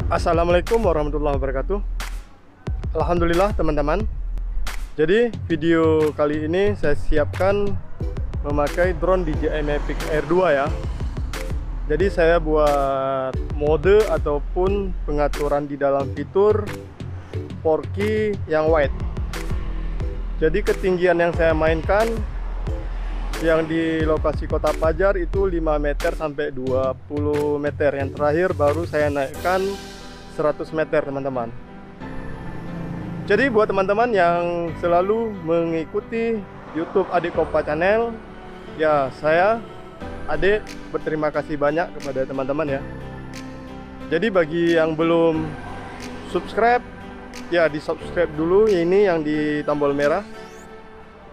Assalamualaikum warahmatullahi wabarakatuh. Alhamdulillah teman-teman. Jadi video kali ini saya siapkan memakai drone DJI Mavic Air 2 ya. Jadi saya buat mode ataupun pengaturan di dalam fitur 4K yang wide. Jadi ketinggian yang saya mainkan yang di lokasi Kota Pajar itu 5 meter sampai 20 meter. Yang terakhir baru saya naikkan 100 meter teman-teman. Jadi buat teman-teman yang selalu mengikuti YouTube Adik Kompa Channel, ya saya Adik berterima kasih banyak kepada teman-teman ya. Jadi bagi yang belum subscribe, ya di subscribe dulu, ini yang di tombol merah.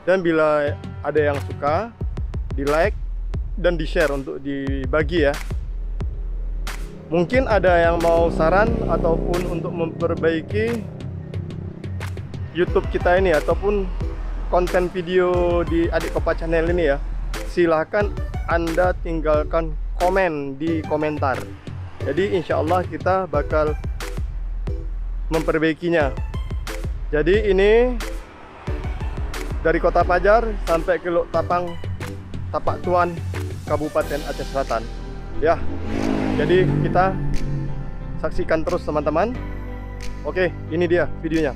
Dan bila ada yang suka, di like dan di share untuk dibagi ya. Mungkin ada yang mau saran ataupun untuk memperbaiki YouTube kita ini ataupun konten video di Adik Kompa Channel ini ya, silahkan Anda tinggalkan komen di komentar. Jadi insya Allah kita bakal memperbaikinya. Jadi ini dari Kota Pajar sampai ke Lok Tapang, Tapak Tuan, Kabupaten Aceh Selatan. Ya, jadi kita saksikan terus teman-teman. Oke, ini dia videonya.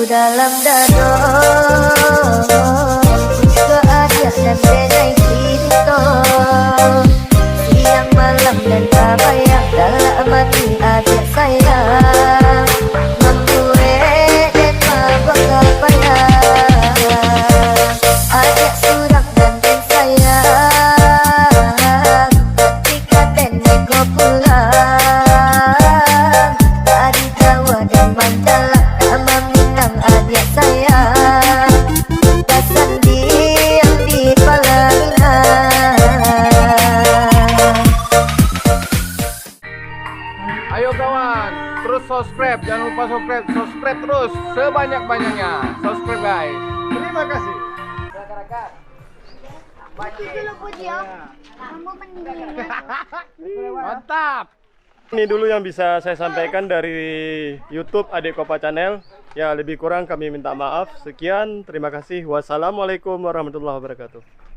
dalam dado, keadaan dan denai cinta, siang malam dan kabayang dalam hati adik sayang, membuat dan mabuk payah, adik surak dan den sayang, ketika denai kau pulang dari Jawa dan Mandala, nama Minang adik sayang, dasar diam di Palembang. Ayo kawan, terus subscribe, jangan lupa subscribe terus sebanyak-banyaknya. Subscribe guys. Terima kasih. Dulu Pujo, kamu meninggalkan. Mantap. Ini dulu yang bisa saya sampaikan dari YouTube Adik Kopa Channel. Ya, lebih kurang kami minta maaf. Sekian, terima kasih. Wassalamualaikum warahmatullahi wabarakatuh.